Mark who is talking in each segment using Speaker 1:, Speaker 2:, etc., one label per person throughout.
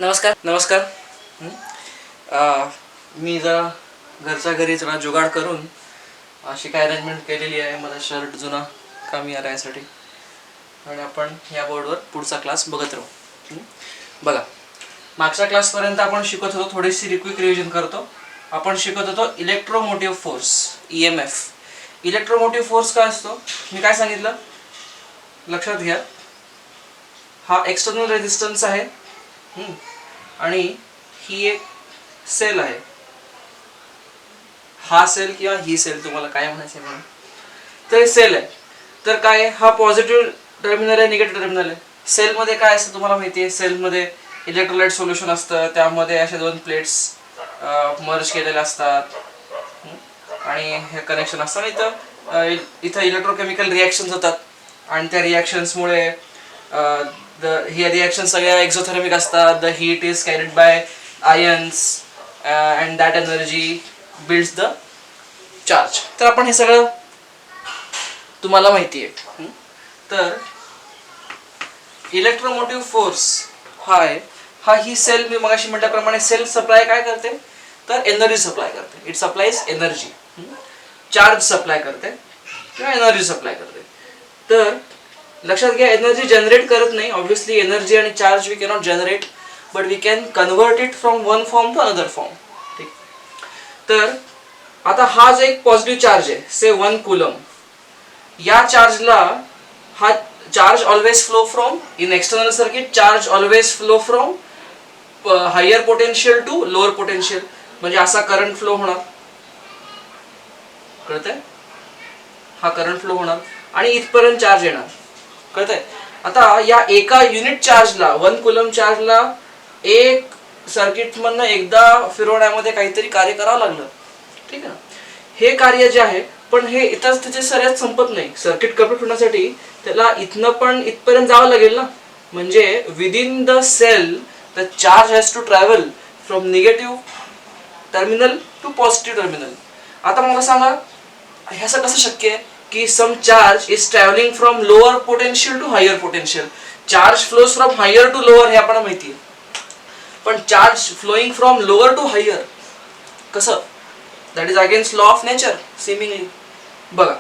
Speaker 1: नमस्कार नमस्कार. मी जरा घरच्या घरी जरा जुगाड करून अशी काय अरेंजमेंट केलेली आहे. मला शर्ट जुना कामी आला यासाठी आणि आपण या बोर्डवर पुढचा क्लास बघत राहू. बघा, मागच्या क्लासपर्यंत आपण शिकत होतो, थोडीशी क्विक रिव्हिजन करतो. आपण शिकत होतो electromotive force, EMF. Electromotive force काय असतो मी काय सांगितलं लक्षात घ्या. हा एक्सटर्नल रेजिस्टन्स आहे आणि ही एक सेल आहे. हा सेल किंवा ही सेल, तुम्हाला काय म्हणायचं म्हणून, तर सेल आहे. तर काय, हा पॉझिटिव्ह टर्मिनल आहे, निगेटिव्ह टर्मिनल आहे. सेल मध्ये काय असतं तुम्हाला माहिती आहे. सेल मध्ये इलेक्ट्रोलाइट सोल्युशन असतं, त्यामध्ये अशा दोन प्लेट्स मर्ज केलेल्या असतात आणि हे कनेक्शन असतं. इथं इलेक्ट्रोकेमिकल रिॲक्शन्स होतात आणि त्या रिॲक्शन्समुळे हे रिॲक्शन सगळ्या एक्झोथर्मिक असतात. The heat is carried by ions and that energy builds the charge. तर आपण हे सगळं तुम्हाला माहिती आहे. तर इलेक्ट्रोमोटिव्ह फोर्स हा ही सेल, मी मगाशी म्हटल्याप्रमाणे सेल सप्लाय काय करते, तर एनर्जी सप्लाय करते. It supplies energy, charge supply करते किंवा एनर्जी सप्लाय करते. तर लक्षात घ्या, एनर्जी जनरेट करत नाही. ऑब्विसली एनर्जी आणि charge we cannot generate, but we can convert it from one form to another form. ठीक. तर आता हा जो एक पॉझिटिव्ह चार्ज आहे, से 1 कूलम, या चार्जला हा charge always flow from in external circuit, charge always flow from higher potential to lower potential. म्हणजे असा करंट फ्लो होणार, कळतंय, हा करंट फ्लो होणार आणि इथपर्यंत चार्ज येणार, कळतंय. आता या एका युनिट चार्जला, 1 कूलम चार्जला, एक सर्किट मधनं एकदा फिरवण्यामध्ये काहीतरी कार्य करावं लागलं. ठीक आहे. हे कार्य जे आहे, पण हे इथंच त्याचे सऱ्यात संपत नाही. सर्किट कंप्लीट होण्यासाठी त्याला इथनं पण इथपर्यंत जावं लागेल ना. म्हणजे within the cell the charge has to travel from negative terminal to positive terminal. आता मला सांगा, हे असं कसं शक्य आहे की some charge is traveling from lower potential to higher potential. Charge flows from higher to lower हे आपल्याला माहिती आहे, पण charge flowing from lower to higher कसं, that is against law of nature seemingly. बघा,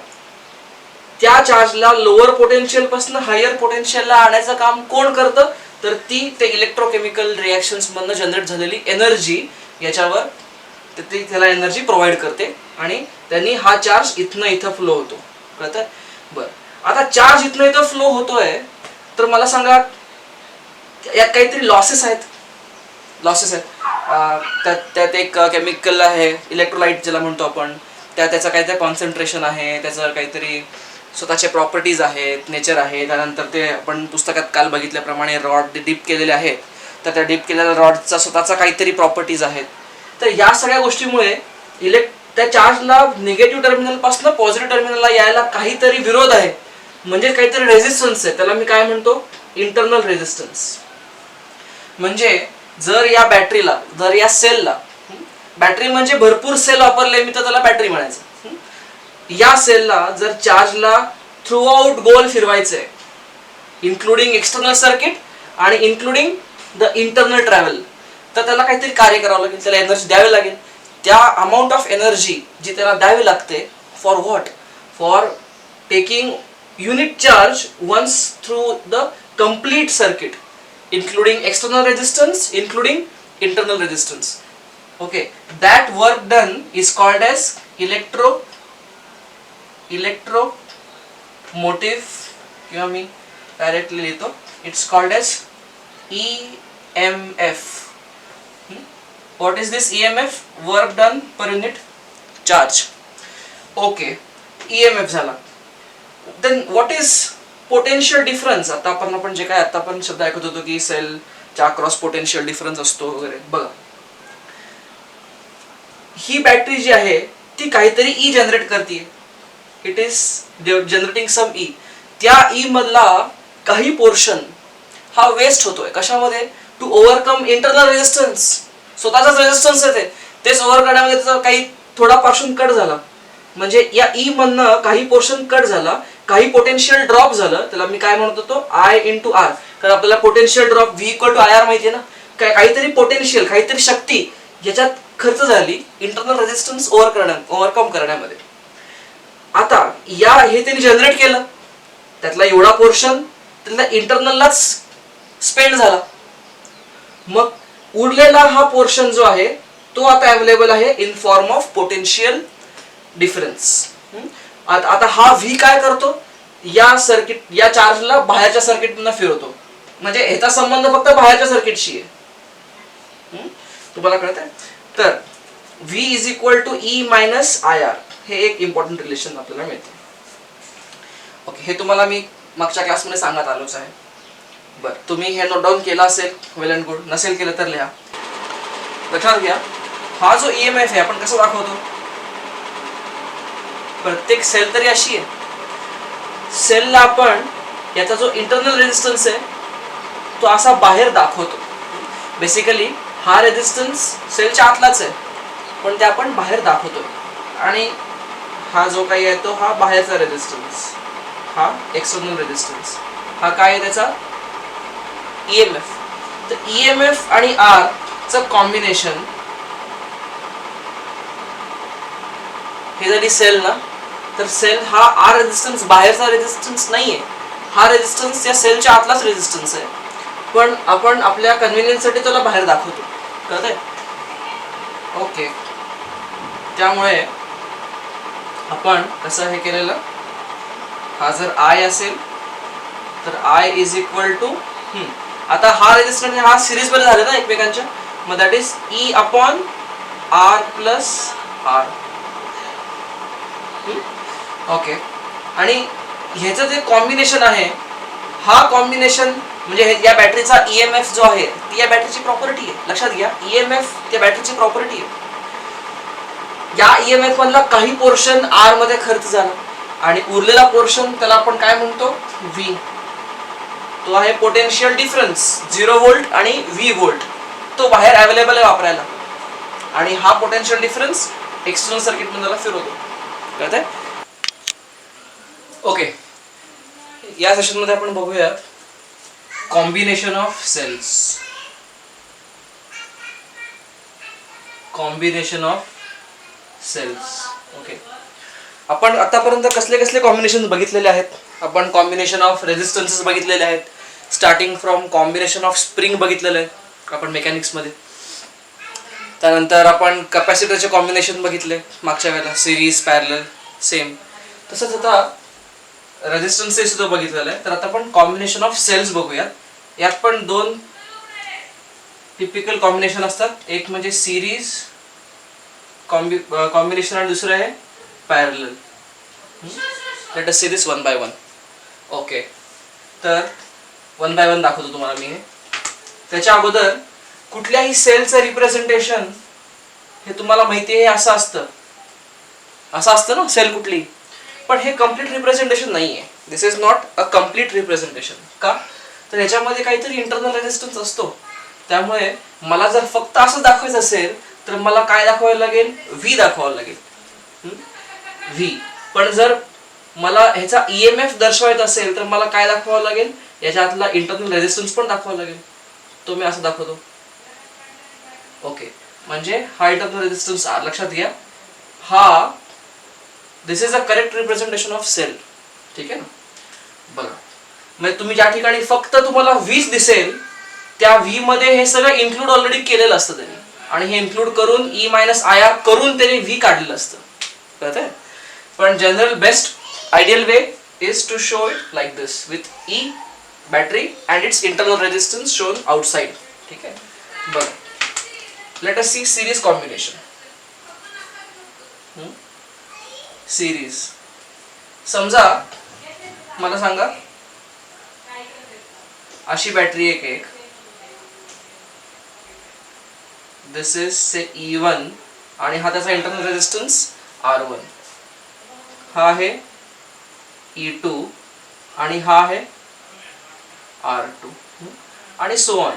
Speaker 1: त्या चार्जला लोअर पोटेन्शियल पासून higher पोटेन्शियलला आणायचं काम कोण करतं, तर ती ते इलेक्ट्रोकेमिकल रिॲक्शन्स मधनं जनरेट झालेली एनर्जी याच्यावर ती त्याला एनर्जी प्रोव्हाइड करते आणि त्यांनी हा चार्ज इथनं इथं फ्लो होतो. कळतंय. बरं, आता चार्ज इथनं इथं फ्लो होतोय, तर मला सांगा यात काहीतरी लॉसेस आहेत. त्यात एक केमिकल आहे, इलेक्ट्रोलाइट ज्याला म्हणतो आपण, त्याचं काहीतरी कॉन्सन्ट्रेशन आहे, त्याचं काहीतरी स्वतःचे प्रॉपर्टीज आहेत, नेचर आहे. त्यानंतर ते आपण पुस्तकात काल बघितल्याप्रमाणे रॉड डीप केलेले आहेत, तर त्या डीप केलेल्या रॉडचा स्वतःचा काहीतरी प्रॉपर्टीज आहेत. तर या सगळ्या गोष्टीमुळे त्या चार्जला निगेटिव्ह टर्मिनल पासून पॉझिटिव्ह टर्मिनलला यायला काहीतरी विरोध आहे, म्हणजे काहीतरी रेझिस्टन्स आहे. त्याला मी काय म्हणतो, इंटरनल रेझिस्टन्स. म्हणजे जर या बॅटरीला, जर या सेलला, बॅटरी म्हणजे भरपूर सेल वापरले मी तर त्याला बॅटरी म्हणायचं, या सेलला जर चार्जला थ्रू आउट गोल फिरवायचंय, इन्क्लुडिंग एक्सटर्नल सर्किट आणि इन्क्लुडिंग द इंटरनल ट्रॅव्हल, तर त्याला काहीतरी कार्य करावं लागेल, त्याला एनर्जी द्यावी लागेल. त्या अमाऊंट ऑफ एनर्जी जी त्याला द्यावी लागते, for what, for taking unit charge once through the complete circuit, including external resistance, including internal resistance. Okay, that work done is called as electromotive, किंवा मी डायरेक्टली लिहितो, it's called as EMF. What is this EMF? Work done per unit charge. Okay, EMF झाला. Then what is potential difference? आता आपण जे काय आता आपण शब्द ऐकत होतो की सेलच्या क्रॉस पोटेन्शियल डिफरन्स असतो वगैरे. बघा, ही बॅटरी जी आहे ती काहीतरी E जनरेट करते. It is generating some E. त्या E मधला काही पोर्शन हा वेस्ट होतोय. कशामध्ये? To overcome internal resistance. स्वतःचाच रेजिस्टन्स आहे, तेच ओव्हर करण्यामध्ये त्याचा काही थोडा पोर्शन कट झाला, म्हणजे या ई मधनं काही पोर्शन कट झाला, काही पोटेन्शियल ड्रॉप झालं. त्याला मी काय म्हणतो, तो I × R. कारण आपल्याला पोटेन्शियल ड्रॉप V = IR माहिती आहे ना. काहीतरी पोटेन्शियल, काहीतरी शक्ती ज्याच्यात खर्च झाली इंटरनल रेझिस्टन्स ओव्हरकम करण्यामध्ये. आता हे त्यांनी जनरेट केलं, त्यातला एवढा पोर्शन त्यातला इंटरनललाच स्पेंड झाला. मग उरलेला हा पोर्शन जो आहे तो आता अवेलेबल आहे in form of potential difference. आता हा व्ही काय करतो, या चार्जला बाहेरच्या सर्किटमधून फिरवतो. म्हणजे ह्याचा संबंध फक्त बाहेरच्या सर्किटशी आहे. तुम्हाला कळतंय? तर V is equal to E minus IR हे एक इम्पॉर्टंट रिलेशन आपल्याला मिळते. ओके, हे तुम्हाला मी मागच्या क्लासमध्ये सांगत आलोच आहे. बरं, तुम्ही हे नोट डाऊन केलं असेल, वेल अँड गुड. नसेल केलं तर लिहा. लक्षात घ्या, हा जो EMF आहे आपण कसं दाखवतो, प्रत्येक सेल तरी अशी आहे. सेलला आपण याचा जो इंटरनल रेजिस्टन्स आहे तो असा बाहेर दाखवतो. बेसिकली हा रेजिस्टन्स सेलच्या आतलाच आहे, पण ते आपण बाहेर दाखवतो. आणि हा जो काही आहे तो हा बाहेरचा रेजिस्टन्स, हा एक्सटर्नल रेजिस्टन्स, हा काय आहे त्याचा EMF. तर EMF आणि R चं कॉम्बिनेशन हे जरी सेल ना, तर सेल हा R रेजिस्टन्स बाहेरचा रेजिस्टन्स नाहीये, हा रेजिस्टन्स या सेलच्या आतलाच रेजिस्टन्स आहे, पण आपण आपल्या कन्व्हिनियन्ससाठी त्याला बाहेर दाखवतो. कळतंय? ओके, त्यामुळे आपण कसं हे केलेलं, हा जर I असेल तर I इज इक्वल टू, आता हा रेजिस्टन्स हा सिरीज मध्ये झाले ना एकमेकांच्या, मग that is E upon R plus R. Okay, आणि ह्याचं जे कॉम्बिनेशन आहे, हा कॉम्बिनेशन म्हणजे या बॅटरीचा EMF जो आहे ती या बॅटरीची प्रॉपर्टी आहे. लक्षात घ्या, EMF त्या बॅटरीची प्रॉपर्टी आहे. या EMF मधला काही पोर्शन R मध्ये खर्च झाला आणि उरलेला पोर्शन त्याला आपण काय म्हणतो, V. तो आहे पोटेन्शियल डिफरन्स 0 व्होल्ट आणि V व्होल्ट, तो बाहेर अवेलेबल आहे वापरायला. आणि हा पोटेन्शियल डिफरन्स एक्सटर्नल सर्किट मध्ये त्याला फिरवतो. कळतंय? ओके, या सेशन मध्ये आपण बघूया combination of cells. Combination of cells. Okay, आपण आतापर्यंत कसले कसले कॉम्बिनेशन बघितलेले आहेत. आपण कॉम्बिनेशन ऑफ रेजिस्टन्सेस बघितलेले आहेत, starting from combination of spring बघितलेलं आहे आपण मेकॅनिक्स मध्ये. त्यानंतर आपण कॅपॅसिटरचे कॉम्बिनेशन बघितले मागच्या वेळेला, सिरीज, पॅरलल, सेम. तसंच आता रेजिस्टन्सेस सुद्धा बघितलेलं आहे. तर आता आपण कॉम्बिनेशन ऑफ सेल्स बघूया. यात पण दोन टिपिकल कॉम्बिनेशन असतात, एक म्हणजे सिरीज कॉम्बिनेशन आणि दुसरं आहे parallel. Late us see this one by one. Okay, तर वन बाय वन दाखवतो तुम्हाला मी. त्याच्या अगोदर कुठल्याही सेलचं रिप्रेझेंटेशन हे तुम्हाला माहिती आहे असं असतं ना सेल कुठली, पण हे कम्प्लीट रिप्रेझेंटेशन नाही आहे. This is not a complete representation. का? तर ह्याच्यामध्ये काहीतरी इंटरनल रेजिस्टन्स असतो. त्यामुळे मला जर फक्त असं दाखवायचं असेल तर मला काय दाखवायला लागेल, V दाखवावं लागेल, V. पण जर मला ह्याचा EMF दर्शवायचा असेल तर मला काय दाखवावं लागेल, याच्यातला इंटरनल रेजिस्टन्स पण दाखवावं लागेल. तो मी असं दाखवतो. ओके, म्हणजे हा इंटरनल रेजिस्टन्स R. लक्षात घ्या, हा this is a correct representation of cell. ठीक आहे ना? बघा, म्हणजे तुम्ही ज्या ठिकाणी फक्त तुम्हाला Vच दिसेल त्या V मध्ये हे सगळं इन्क्लूड ऑलरेडी केलेलं असतं त्यांनी, आणि हे इन्क्लूड करून E मायनस IR करून त्यांनी V काढलेलं असतं. कळतंय? पण general best ideal way is to show it like this, with E battery and its internal resistance shown outside. ठीक आहे? बघा, let us see series combination. Series, समजा मला सांगा अशी बॅटरी एक दिस इज से E1 आणि हा त्याचा इंटरनल रेजिस्टन्स R1, हा आहे E2 आणि हा आहे R2 आणि सो ऑन.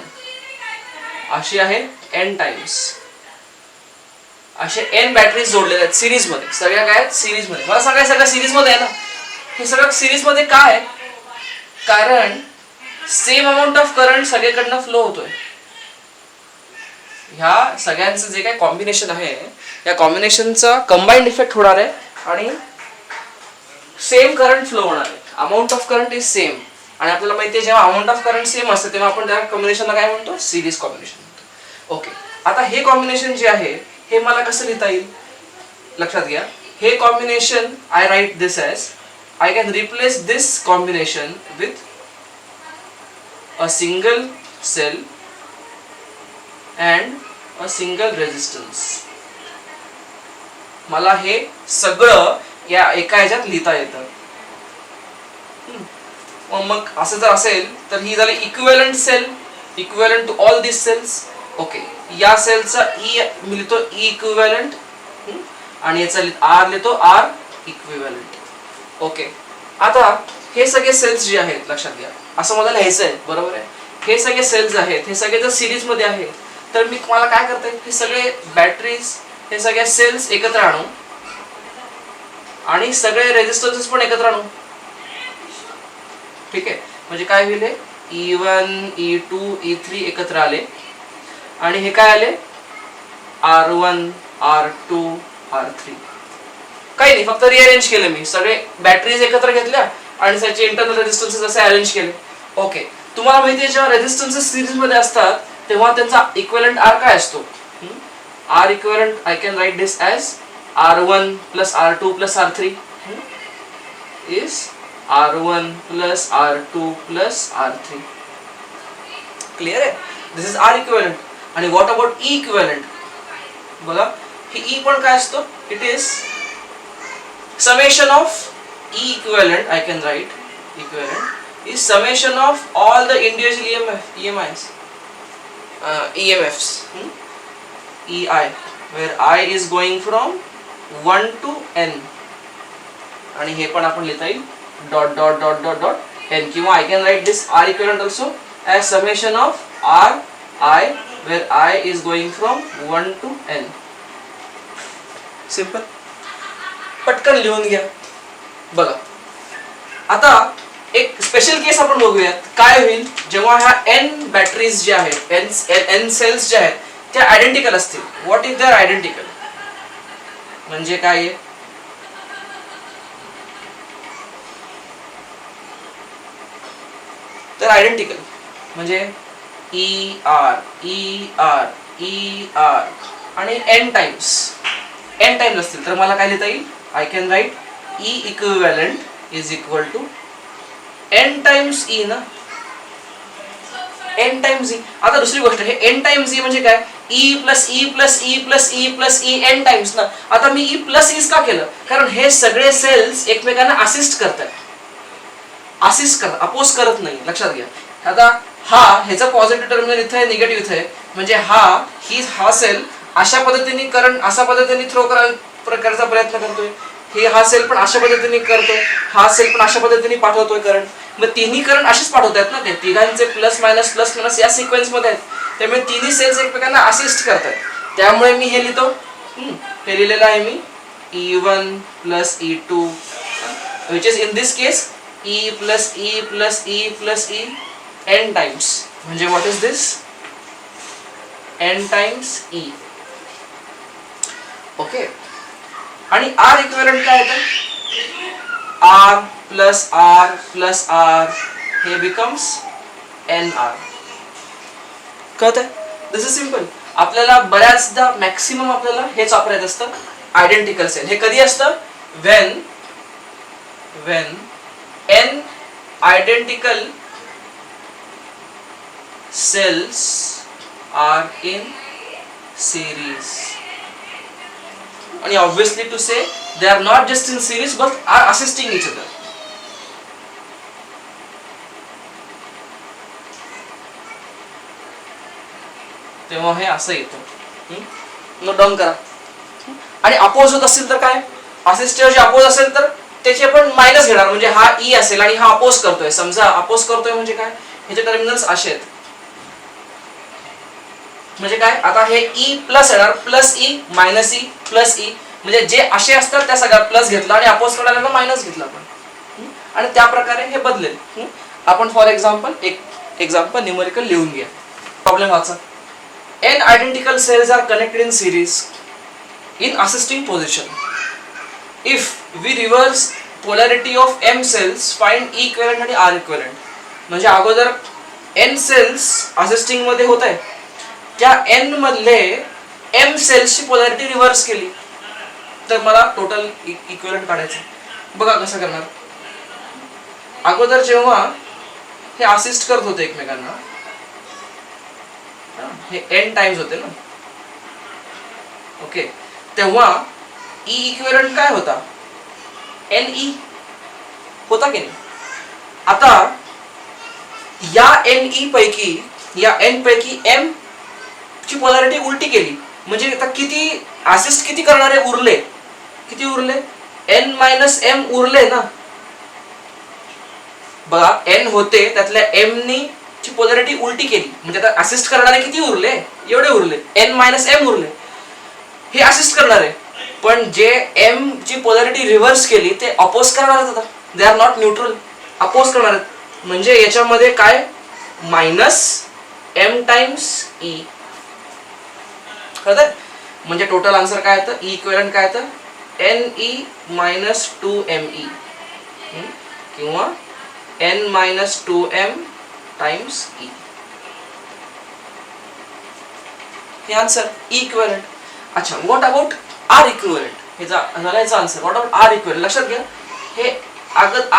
Speaker 1: अशी आहे n टाइम्स. असे n बॅटरीज जोडलेल्या आहेत सिरीज मध्ये. सगळ्या काय आहेत सिरीज मध्ये. मला सांगाय सगळं सिरीज मध्ये आहे ना. हे सगळं सिरीज मध्ये का आहे? कारण सेम अमाऊंट ऑफ करंट सगळीकडनं फ्लो होतोय. ह्या सगळ्यांचं जे काही कॉम्बिनेशन आहे या कॉम्बिनेशनचा कंबाईंड इफेक्ट होणार आहे आणि सेम करंट फ्लो होणार आहे. Amount of current is same आणि आपल्याला माहिती आहे जेव्हा अमाऊंट ऑफ करंट सेम असते तेव्हा आपण त्या कॉम्बिनेशनला काय म्हणतो, सिरीज कॉम्बिनेशन म्हणतो. ओके, आता हे कॉम्बिनेशन जे आहे हे मला कसं लिहिता येईल लक्षात घ्या. हे combination I write this as I can replace this combination with a single cell and a single resistance. मला हे सगळं या एका ह्याच्यात लिहिता येतं. मग असं जर असेल तर ही झाली equivalent cell, equivalent to all this cells. Okay, या सेलचा ई मी लिहितो ई इक्विव्हॅलंट आणि याचा आर लिहितो आर इक्विव्हॅलंट. ओके, आता हे सगळे सेल्स जे आहेत लक्षात घ्या, असं मला लिहायचं आहे बरोबर आहे. हे सगळे सेल्स आहेत, हे सगळे जर सिरीज मध्ये आहेत तर मी मला काय करता येईल, हे सगळे बॅटरीज हे सगळे सेल्स एकत्र आणू आणि सगळे रेजिस्टन्सेस पण एकत्र आणू. ठीक आहे, म्हणजे काय होईल, E1 E2 E3 एकत्र आले आणि हे काय आले R1 R2 R3. काही नाही, फक्त रिअरेंज केलं मी, सगळे बॅटरीज एकत्र घेतल्या आणि त्याचे इंटरनल रेजिस्टन्सेस असे अरेंज केले. ओके, तुम्हाला माहिती आहे जेव्हा रेजिस्टन्सेस सिरीज मध्ये असतात तेव्हा त्यांचा इक्विव्हॅलंट आर काय असतो, R equivalent I can write this as R1 plus R2 plus R3 is R1 plus R2 plus R3. Clear आहे, दिस इज आर इक्विव्हॅलंट. आणि व्हॉट अबाउट ई इक्विव्हॅलंट, बघा ही ई पण काय असतो, it is summation of E equivalent. I can write equivalent is summation of all the individual EMIs, EMFs, EI, where I is going from 1 to n. आणि हे पण आपण लिहिता येईल dot dot dot dot dot n, किंवा I can write this R equivalent also as summation of R I, where I is going from 1 to n. Simple. पटकन लिहून घ्या. बघा आता एक स्पेशल केस आपण बघूयात. काय होईल जेव्हा ह्या n बॅटरीज ज्या आहेत, n सेल्स ज्या आहेत त्या आयडेंटिकल असतील. व्हॉट इज देअर आयडेंटिकल, म्हणजे काय आहे, तर आयडेंटिकल म्हणजे E R E R E R आणि n टाइम्स असतील तर मला काय लिहिता येईल, I can write E equivalent is equal to n times E ना, n times E. आता दुसरी गोष्ट, हे n times E म्हणजे काय, E plus E plus E plus E plus E n times ना. आता मी E plus E का केलं, कारण हे सगळे सेल्स एकमेकांना असिस्ट करतात, अपोज करत नाही. लक्षात घ्या. आता हा ह्याचा पॉझिटिव्ह टर्मिनल इथे आहे, निगेटिव्ह इथे आहे, म्हणजे हा सेल अशा पद्धतीने करंट अशा पद्धतीने थ्रो प्रकारचा प्रयत्न करतोय, हे हा सेल पण अशा पद्धतीने करतोय, हा सेल पण अशा पद्धतीने पाठवतोय करंट. मग तिन्ही करंट असेच पाठवतात ना, ते तिघांचे प्लस मायनस या सिक्वेन्स मध्ये आहेत, त्यामुळे तिन्ही सेल्स एकमेकांना असिस्ट करतात. त्यामुळे मी हे लिहितो, हे लिहिलेलं आहे मी E1 plus E2 which is in this case E plus E plus E plus E n times. म्हणजे what is this, n times E. Okay, आणि R इक्विव्हॅलंट काय येतं, R plus R हे becomes NR. कळतंय, दिस is simple. आपल्याला बऱ्याचदा maximum आपल्याला हेच वापरायचं असतं, आयडेंटिकल सेल. हे कधी असतं, when n identical cells are in series. And obviously to say they are not just in series but are assisting each other. तेव्हा हे असं येतं. नोट डाऊन करा. आणि अपोज होत असेल तर काय, असिस्टर जे अपोज असेल तर त्याचे आपण मायनस घेणार, म्हणजे हा ई असेल आणि हा अपोज करतोय. समजा अपोज करतोय म्हणजे काय, ह्याचे टर्मिनल्स असे आहेत, म्हणजे काय, आता हे ई प्लस येणार, plus e minus E plus E, म्हणजे जे असे असतात त्या सगळ्या प्लस घेतला आणि अपोज करायला मायनस घेतला आपण, आणि त्या प्रकारे हे बदलेल. आपण फॉर एक्झाम्पल एक एक्झाम्पल न्यूमेरिकल लिहून घ्या, प्रॉब्लेम वाचा. n identical cells are connected in series in assisting position. If we reverse polarity of m cells, find E equivalent आणि R equivalent. म्हणजे अगोदर n cells असिस्टिंग मध्ये होत आहे, त्या n मधले m सेल्सची पोलॅरिटी रिव्हर्स केली तर मला टोटल इक्विव्हॅलेंट काढायचं. बघा कसं करणार. अगोदर जेव्हा हे असिस्ट करत होते एकमेकांना, हे n टाइम्स होते ना, ओके, तेव्हा E इक्विव्हॅलेंट काय होता? Ne होता की नाही? आता या Ne पैकी, या n पैकी m ची पोलॅरिटी उलटी केली म्हणजे आता किती असिस्ट किती करणारे उरले? किती उरले? n m उरले ना. बघा n होते, त्यातल्या m नी ची पोलॅरिटी उलटी केली म्हणजे आता असिस्ट करणारे किती उरले? एवढे उरले, n m उरले. हे असिस्ट करणारे, पण जे m ची पोलॅरिटी रिव्हर्स केली ते अपोज करणार आहेत. आता they are not neutral, oppose करणार आहेत. म्हणजे याच्यामध्ये काय? -m times E. कळतंय? म्हणजे टोटल आन्सर काय येतं? E इक्विव्हॅलेंट काय येतं? Ne - 2me किंवा n - 2m टाइम्स E. हे आन्सर E इक्विव्हॅलेंट. अच्छा, व्हॉट अबाउट R इक्विव्हॅलेंट? हे झाला याचा answer. What about R equivalent? लक्षात घ्या, हे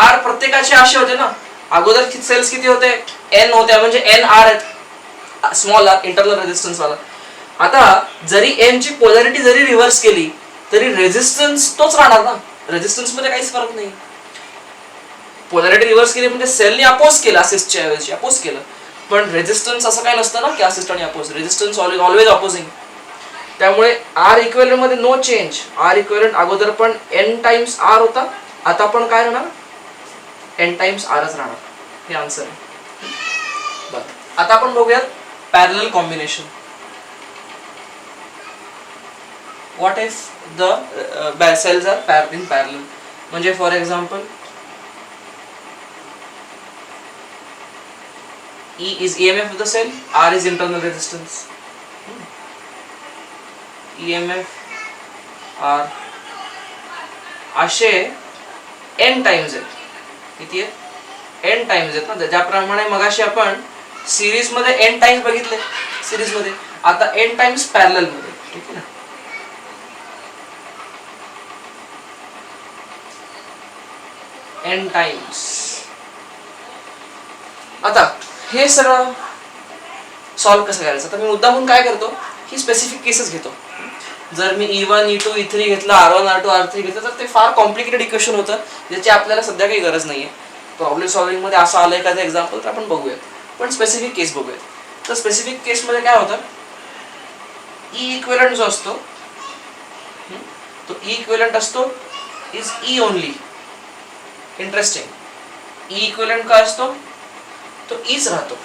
Speaker 1: R प्रत्येकाचे असे होते ना. अगोदर सेल्स किती होते? n होत्या म्हणजे nr आहेत, स्मॉल r इंटरनल रेजिस्टन्स वाला. आता जरी m ची पोलॅरिटी जरी रिव्हर्स केली तरी रेजिस्टन्स तोच राहणार ना. रेजिस्टन्स मध्ये काहीच फरक नाही. पोलॅरिटी रिव्हर्स केली म्हणजे सेलने अपोज केला, असिस्टच्या ऐवजी अपोज केलं. पण रेजिस्टन्स असं काय नसतं ना की असिस्ट आणि अपोज. Resistance always opposing. त्यामुळे R इक्विव्हॅलेंट मध्ये नो चेंज. R इक्विव्हॅलेंट अगोदर पण n टाइम्स R होता, आता पण काय राहणार? n टाइम्स Rच राहणार. हे आन्सर आहे. बरं, आता आपण बघूयात parallel combination. What if the cells are in parallel? म्हणजे for example E is EMF of the cell, R is internal resistance. EMF R असे n टाइम्स आहेत. किती आहे? n टाइम्स आहेत ना. ज्याप्रमाणे मगाशी आपण सिरीज मध्ये n टाइम्स बघितले सिरीज मध्ये, आता n टाइम्स पॅरलल मध्ये. ठीक आहे ना. n times. आता हे सगळं सॉल्व्ह कसं करायचं? आता मी मुद्दामून काय करतो की स्पेसिफिक केसेस घेतो. जर मी E1 E2 E3 घेतला, R1 R2 R3 घेतलं तर ते फार कॉम्प्लिकेटेड इक्वेशन होतं, ज्याची आपल्याला सध्या काही गरज नाहीये. प्रॉब्लेम सॉल्व्हिंग मध्ये असं आलंय एखादं एक्झाम्पल तर आपण बघूयात. पण स्पेसिफिक केस बघूयात. तर स्पेसिफिक केस मध्ये काय होतं? E इक्विव्हॅलेंट जो असतो तो E इक्विव्हॅलेंट असतो is E only. Interesting. E equivalent काय असतो? तो Eच राहतो.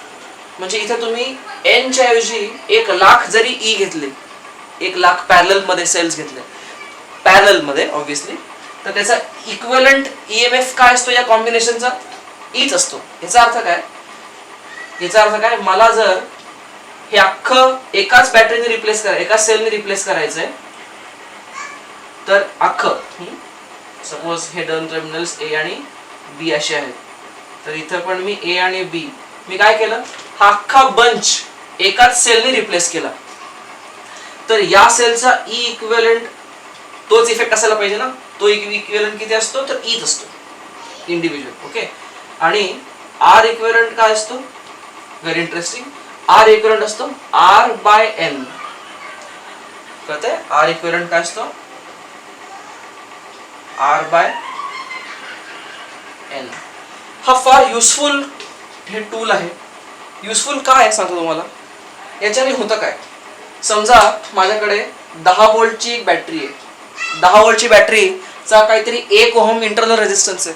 Speaker 1: म्हणजे इथे तुम्ही n च्या ऐवजी 1,00,000 जरी E घेतले, 1,00,000 पॅरलल मध्ये सेल्स घेतले, पॅरलल मध्ये ऑब्विसली, तर त्याचा इक्विव्हॅलेंट EMF काय असतो या कॉम्बिनेशनचा? Eच असतो. याचा अर्थ काय? याचा अर्थ काय? मला जर हे अख्खं एकाच बॅटरीने रिप्लेस करायचं, एकाच सेलने रिप्लेस करायचंय, तर अख्खं सपोज हे दोन टर्मिनल्स A आणि B असे आहेत, तर इथं पण मी A आणि B मी काय केलं? हा अख्खा बंच एकाच सेलने रिप्लेस केला. तर या सेलचा E इक्विव्हॅलेंट तोच इफेक्ट असायला पाहिजे ना. तो इक्विव्हॅलेंट किती असतो? तर Eच असतो इंडिव्हिज्युअल. ओके. आणि R इक्विव्हॅलेंट काय असतो? Very interesting. R इक्विव्हॅलेंट असतो R/N. कळतंय? R इक्विव्हॅलेंट काय असतो? R/N. हा फार युजफुल हे टूल आहे. युजफुल काय आहे सांगतो तुम्हाला. याच्याने होतं काय? समजा माझ्याकडे 10 व्होल्टची एक बॅटरी आहे. 10 व्होल्टची बॅटरीचा काहीतरी 1 ओहम इंटरनल रेजिस्टन्स आहे.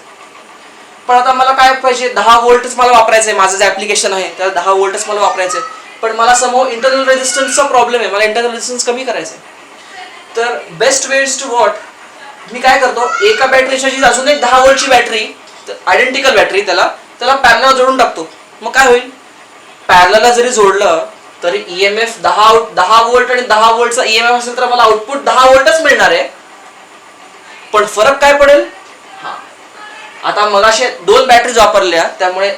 Speaker 1: पण आता मला काय पाहिजे? 10 व्होल्टच मला वापरायचं आहे. माझं जे ऍप्लिकेशन आहे त्याला 10 व्होल्टच मला वापरायचं आहे. पण मला समोर इंटरनल रेजिस्टन्सचा प्रॉब्लेम आहे. मला इंटरनल रेजिस्टन्स कमी करायचं आहे. तर best way is to what? मी काय करतो? एका बॅटरीच्या अजून एक 10 व्होल्टची बॅटरी, आयडेंटिकल बॅटरी, त्याला पॅरलल जोडून टाकतो. मग काय होईल? पॅरललला जरी जोडलं तरी ईएमएफ 10 वोल्ट आणि 10 वोल्टचा ईएमएफ असेल तर मला आउटपुट 10 वोल्टच मिळणार आहे, पण फरक काय पडेल? हा, आता मगाशी 2 बॅटरीज वापरल्या त्यामुळे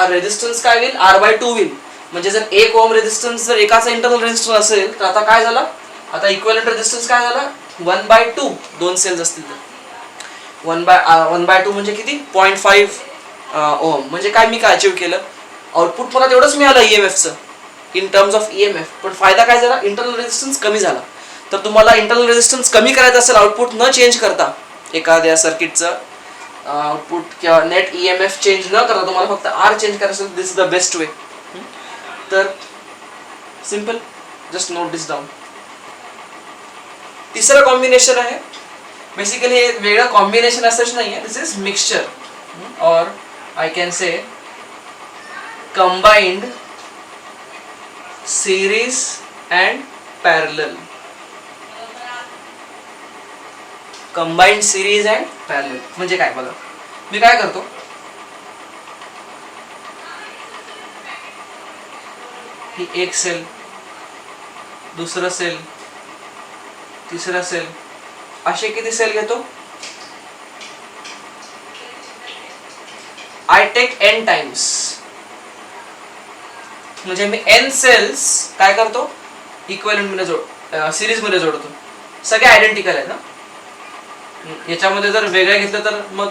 Speaker 1: रेझिस्टन्स काय होईल? R/2 होईल. म्हणजे जर 1 ओम रेझिस्टन्स जर एकाचा इंटरनल रेझिस्टन्स असेल तर आता काय झालं? आता इक्विव्हॅलेंट रेझिस्टन्स काय झाला? 1/2. 2 सेल्स असतील तर 1/2 म्हणजे किती? 0.5 ओम. म्हणजे काय मी काय अचीव्ह केलं? आउटपुट मला तेवढंच मिळालं ईएमएफचं इन टर्म्स ऑफ ईएमएफ, पण फायदा काय झाला? इंटरनल रेझिस्टन्स कमी झाला. तर तुम्हाला इंटरनल रेझिस्टन्स कमी करायचं असेल आउटपुट न चेंज करता, एखाद्या सर्किटचं आउटपुट किंवा नेट ईएमएफ चेंज न करता तुम्हाला फक्त आर चेंज करायचं असेल, दिस इज द बेस्ट वे. तर सिंपल, जस्ट नोट दिस डाऊन. तिसरं कॉम्बिनेशन आहे, बेसिकली हे वेगळं कॉम्बिनेशन असंच नाही आहे, दिस इज मिक्सचर और I can say combined series and parallel. Combined series and parallel म्हणजे काय? बघा, मी काय करतो, ही एक सेल, दुसरं सेल, तिसरा सेल, असे किती सेल घेतो? I take n times. म्हणजे मी n सेल्स काय करतो? इक्विव्हॅलेंट मध्ये सिरीज मध्ये जोडतो. सगळे आयडेंटिकल आहेत ना. याच्यामध्ये जर वेगळं घेतलं तर मग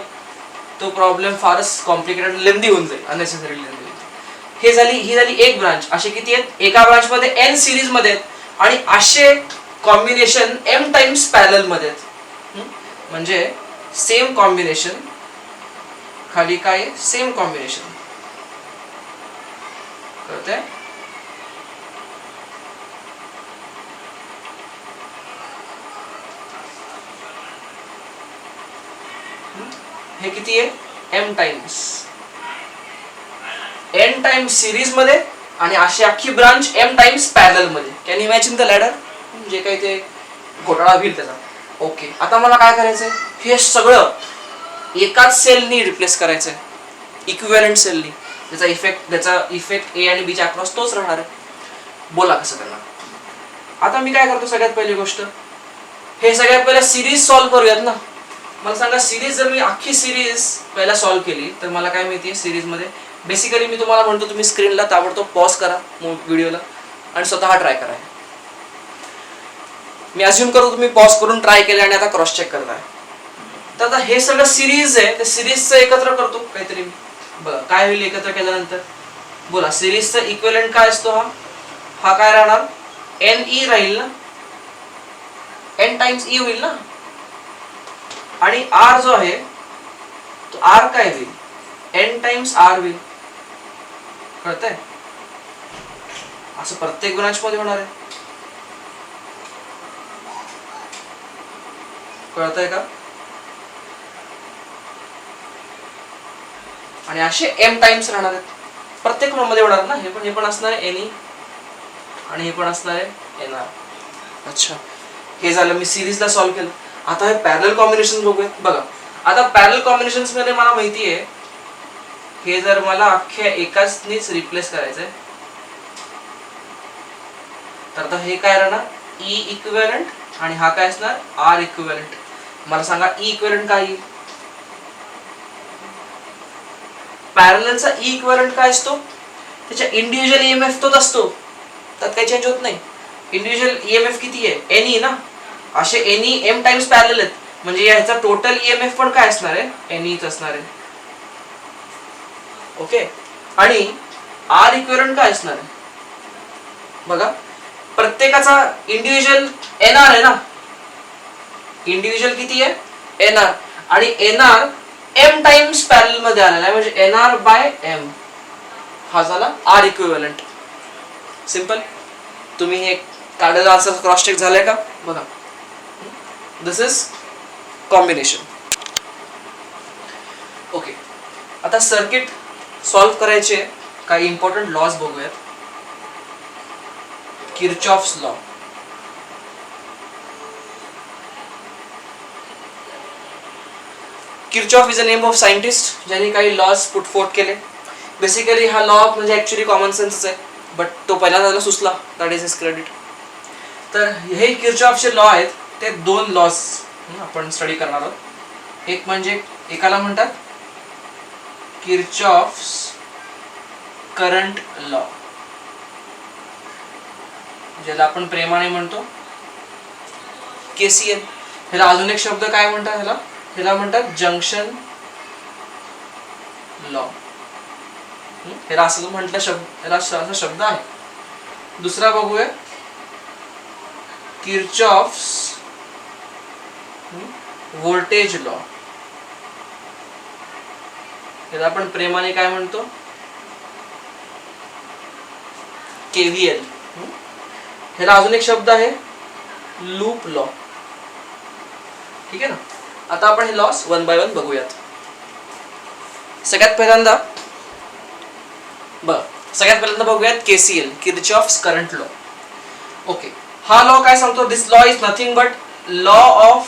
Speaker 1: तो प्रॉब्लेम फारच कॉम्प्लिकेटेड, लेंदी होऊन जाईल, अननेसेसरी लेंदी. ही झाली एक ब्रांच. असे किती आहेत? एका ब्रांच मध्ये n सिरीज मध्ये आहेत आणि असे कॉम्बिनेशन m टाइम्स पॅरलल मध्ये आहेत. म्हणजे सेम कॉम्बिनेशन खाली काय? सेम कॉम्बिनेशन कळतंय? हे किती आहे? m times. n times series मध्ये आणि अशी अख्खी ब्रांच m टाइम्स पॅरलल मध्ये. Can you imagine the ladder? जे काही ते घोटाळा होईल त्याचा. ओके, आता मला काय करायचंय? हे सगळं एकाच सेलनी रिप्लेस करायचंय, इक्विव्हॅलेंट सेलनी. त्याचा इफेक्ट ए आणि बीच्या अक्रॉस तोच राहणार आहे. बोला कसं करणार? आता मी काय करतो, सगळ्यात पहिली गोष्ट, हे सगळ्यात पहिला सिरीज सॉल्व्ह करूयात ना. मला सांगा, सिरीज जर मी अख्खी सिरीज पहिला सॉल्व्ह केली तर मला काय माहितीये? सिरीज मध्ये बेसिकली मी तुम्हाला म्हणतो, तुम्ही स्क्रीनला ताबडतोब पॉज करा व्हिडिओला आणि स्वतः ट्राय करा. मी अज्युम करतो तुम्ही पॉज करून ट्राय केले आणि आता क्रॉस चेक करताय. तर आता हे सगळं सिरीज आहे, त्या सिरीजचं एकत्र करतो काहीतरी. बघा काय होईल एकत्र केल्यानंतर? बोला, सिरीजचा इक्विव्हॅलेंट काय असतो? हा काय राहणार? NE राहील ना, n टाइम्स E होईल ना. आणि R जो आहे तो R काय होईल? n टाइम्स R होईल. कळतंय? असं प्रत्येक ब्रांच मध्ये होणार आहे. कळतंय का? आणि असे m टाइम्स राहणार आहेत प्रत्येक रो मध्ये होणार ना. हे पण असणार आहे NE आणि हे पण असणार आहे NR. अच्छा, हे झालं, मी सिरीजला सॉल्व्ह केलं. आता हे पॅरलल कॉम्बिनेशन बघूयात. बघा, आता पॅरलल कॉम्बिनेशन्स मध्ये मला माहिती आहे, हे जर मला अख्ख्या एकाचनीच रिप्लेस करायचंय तर आता हे काय राहणार? E इक्विव्हॅलेंट आणि हा काय असणार? R equivalent. मला सांगा E इक्विव्हॅलेंट काय येईल? पॅरललचा E इक्विव्हॅलेंट काय असतो? त्याच्या इंडिव्हिज्युअल ईएमएफ तोच असतो, त्यात काही चेंज होत नाही. इंडिव्हिज्युअल ईएमएफ किती आहे? NE ना. असे NE m टाइम्स पॅरलल आहेत, म्हणजे याचा टोटल ईएमएफ पण काय असणार आहे? NE च असणार आहे. ओके, आणि R इक्विव्हॅलेंट काय असणार आहे? बघा, प्रत्येकाचा इंडिव्हिज्युअल NR आहे ना. इंडिव्हिज्युअल किती आहे? NR. आणि NR m टाइम्स पॅरलल मध्ये आलेला आहे, म्हणजे NR बाय m. हा झाला R इक्विव्हॅलेंट. सिंपल. तुम्ही हे काढलेलं आन्सर क्रॉस चेक झालंय का? बघा, दिस इज कॉम्बिनेशन. ओके, आता सर्किट सॉल्व्ह करायचे काही इम्पॉर्टंट लॉज बघूयात. Kirchhoff's law. Kirchhoff is a name of scientist ज्यांनी काही लॉज पुट फोर्थ केले. बेसिकली हा लॉ म्हणजे ऍक्च्युली कॉमन सेन्सच आहे. बट तो पहिल्यांदा त्याला सुचला, दॅट इज हिज क्रेडिट. तर हे किर्चॉफचे लॉ आहेत, ते 2 लॉज आपण स्टडी करणार आहोत. एक म्हणजे एकाला म्हणतात किर्चॉफ्स करंट लॉ, ज्याला आपण प्रेमाने म्हणतो KCL. ह्याला अजून एक शब्द काय म्हणतात, ह्याला म्हणतात जंक्शन लॉ. ह्याला असं म्हटलं ह्याला असा शब्द आहे. दुसरा बघूया किर्चॉफ्स व्होल्टेज लॉ. ह्याला आपण प्रेमाने काय म्हणतो KVL. ह्याला अजून एक शब्द आहे लूप लॉ. ठीक आहे ना. आता आपण हे लॉस 1 बाय 1 बघूयात. सगळ्यात पहिल्यांदा बघूयात KCL, Kirchhoff's current law. Okay, हा लॉ काय सांगतो? This law is nothing but law of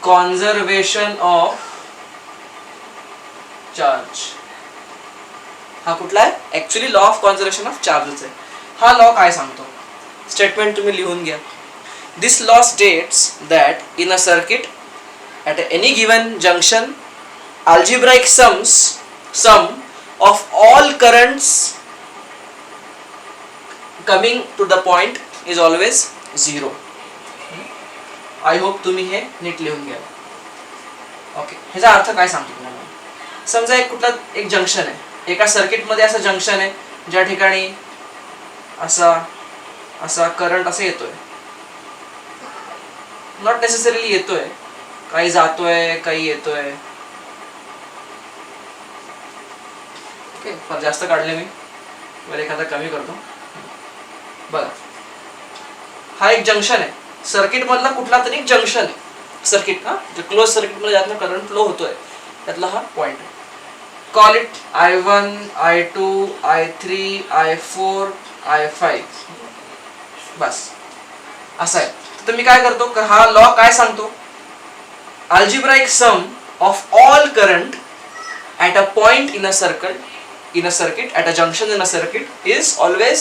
Speaker 1: conservation of charge. हा कुठला आहे? Actually law of conservation of charges आहे. हा लॉ काय सांगतो? स्टेटमेंट तुम्ही लिहून घ्या. This law states that in a circuit at any given junction algebraic sum of all currents coming to the point is always 0. I hope तुम्ही हे नीट लिहून घ्या. ओके, ह्याचा अर्थ काय सांगतो तुम्हाला? समजा एक जंक्शन आहे, एका सर्किट मध्ये असं जंक्शन आहे ज्या ठिकाणी असा करंट असा येतोय, नॉट नेसेसरीली येतोय, काही जातोय काही येतोय. ओके, फार जास्त काढले मी, बरं एखादा कमी करतो. बघा, हा एक जंक्शन आहे, सर्किट मधला कुठला तरी एक जंक्शन आहे. सर्किट जे क्लोज सर्किट मध्ये ज्यातनं करंट फ्लो होतोय त्यातला हा पॉइंट आहे. Call it I1, I2, I3, I4, I5. बस असं आहे. तर मी काय करतो, हा लॉ काय सांगतो? algebraic sum of all current at a point in a circuit at a junction in a circuit is always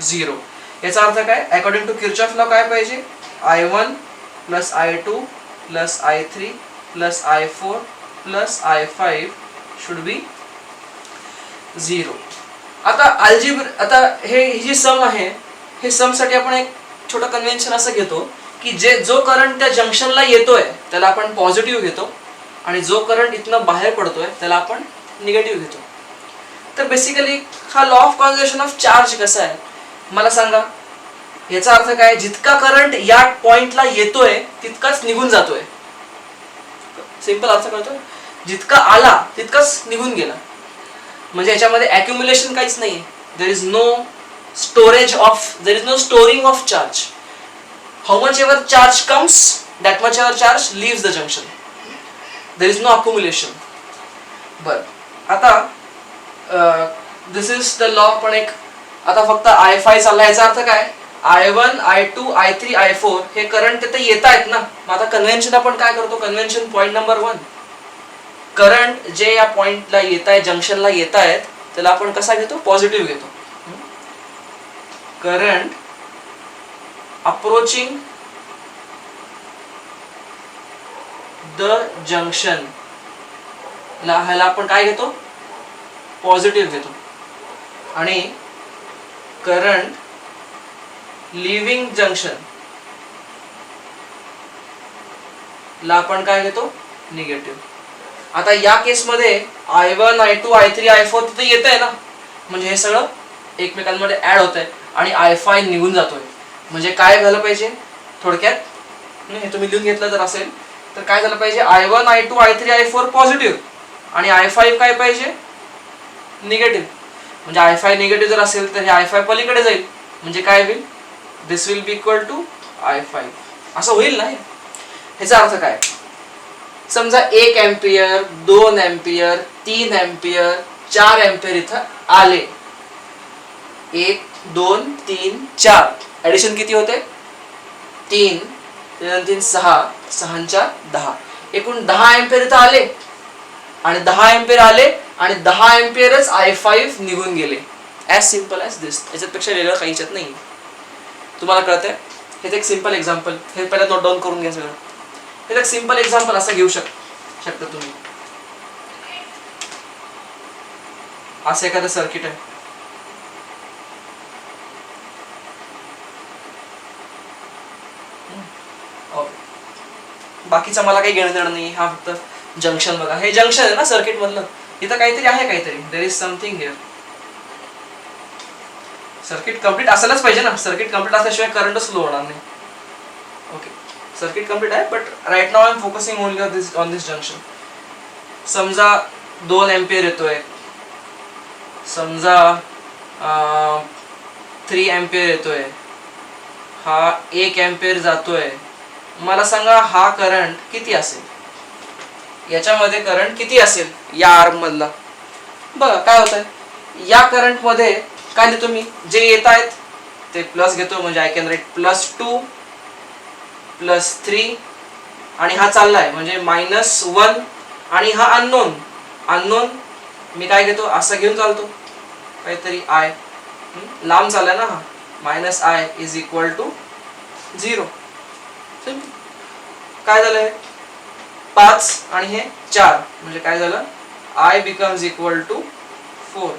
Speaker 1: 0. याचा अर्थ काय? अकॉर्डिंग टू किर्चॉफ लॉ काय पाहिजे? I1 plus I2 plus I3 plus I4 plus I5 should be 0. आता ही जी सम आहे, हे सम साठी आपण एक छोटं कन्व्हेन्शन असं घेतो की जो करंट त्या जंक्शनला येतोय त्याला आपण पॉझिटिव्ह घेतो आणि जो करंट इथनं बाहेर पडतोय त्याला आपण निगेटिव्ह घेतो. तर बेसिकली हा law of conservation of charge कसा आहे मला सांगा? याचा अर्थ काय? जितका करंट या पॉइंटला येतोय तितकाच निघून जातोय. सिंपल अर्थ कळतोय? जितका आला तितकाच निघून गेला. म्हणजे याच्यामध्ये अॅक्युम्युलेशन काहीच नाहीये. There is no storing of charge. How much ever charge comes, that much ever charge leaves the junction. There is no accumulation. बरं, आता this is the law. पण एक आता फक्त I5 चालला, याचा अर्थ काय? I1, I2, I3, I4 हे करंट तिथे येत आहेत ना. मग आता कन्व्हेन्शन आपण काय करतो? कन्व्हेन्शन पॉइंट नंबर 1, करंट जे या पॉइंटला येत आहे, जंक्शनला येत आहेत, त्याला आपण कसा घेतो? पॉझिटिव्ह घेतो. करंट approaching the junction ह्याला आपण काय घेतो? पॉझिटिव्ह घेतो. आणि करंट लिव्हिंग जंक्शन ला आपण काय घेतो? निगेटिव्ह. आता या केस मध्ये I1, I2, I3, I4 तिथे येत आहे ना, म्हणजे हे सगळं एकमेकांमध्ये ऍड होत आहे आणि I5 निघून जातोय. म्हणजे काय झालं पाहिजे? थोडक्यात हे तुम्ही लिहून घेतलं जर असेल तर काय झालं पाहिजे? I1, I2, I3, I4 positive आणि I5 काय पाहिजे? निगेटिव्ह. म्हणजे I5 निगेटिव्ह जर असेल तर हे I5 पलीकडे जाईल. म्हणजे काय होईल? This will be equal to I5. असं होईल ना. ह्याचा अर्थ काय? समजा 1 एम्पियर, 2 एम्पियर, 3 एम्पियर, 4 एम्पियर इथं आले. 1, 2, 3, 4 ऍडिशन किती होते? 3, 3, 6, 6 10. एकूण 10 एम्पियर इथं आले आणि 10 एम्पियर आले आणि 10 एम्पियरच I5 निघून गेले. ॲज सिम्पल ॲज दिस. याच्यापेक्षा वेगळं काहीच नाही. तुम्हाला कळतंय? हे एक सिम्पल एक्झाम्पल, हे पहिला नोट डाऊन करून घ्या सगळं. हे एक सिम्पल एक्झाम्पल असं घेऊ शकता तुम्ही. असं एखादं सर्किट आहे, बाकीचा मला काही घेणं देणं नाही. हा फक्त जंक्शन बघा, हे जंक्शन आहे ना सर्किट मधलं. इथं काहीतरी आहे, काहीतरी there is something here. Circuit complete असायलाच पाहिजे ना. सर्किट कंप्लीट असल्याशिवाय करंटच फ्लो होणार नाही. ओके, सर्किट कंप्लीट आहे, but right now I am focusing only on this junction. समजा 2 एम्पियर येतोय, समजा 3 एम्पियर येतोय, हा 1 एम्पियर जातोय. मला सांगा हा करंट किती असेल, याच्यामध्ये करंट किती असेल या आर्म मधला. बघा काय होत आहे, या करंट मध्ये काय देतो मी, जे येत आहेत ते प्लस घेतो, म्हणजे आय कॅन राईट +2 +3 आणि हा चाललाय म्हणजे -1 आणि हा अननोन मी काय घेतो, असं घेऊन चालतो काहीतरी I. लांब चाललाय ना हा, -I = 0. काय झालंय 5 आणि हे 4 म्हणजे काय झालं, I becomes equal to 4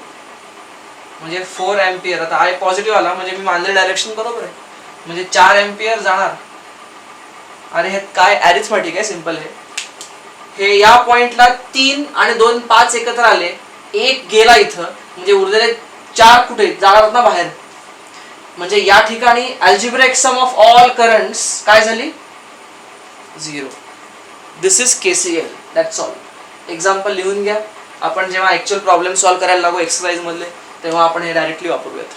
Speaker 1: म्हणजे 4 एम्पियर. आता I पॉझिटिव्ह आला म्हणजे मी मानलेलं डायरेक्शन बरोबर आहे, म्हणजे 4 एम्पियर जाणार. अरे हे काय अरिथमेटिक आहे, सिंपल आहे हे. या पॉइंटला 3 आणि 2 5 एकत्र आले, 1 गेला इथं, म्हणजे उरलेले 4 कुठे जाणार ना बाहेर. म्हणजे या ठिकाणी algebraic sum of all currents काय झाली, 0. This is KCL. That's all. Example लिहून घ्या. आपण जेव्हा ऍक्च्युअल प्रॉब्लेम सॉल्व्ह करायला लागू एक्सरसाइज मधले, तेव्हा आपण हे डायरेक्टली वापरूयात.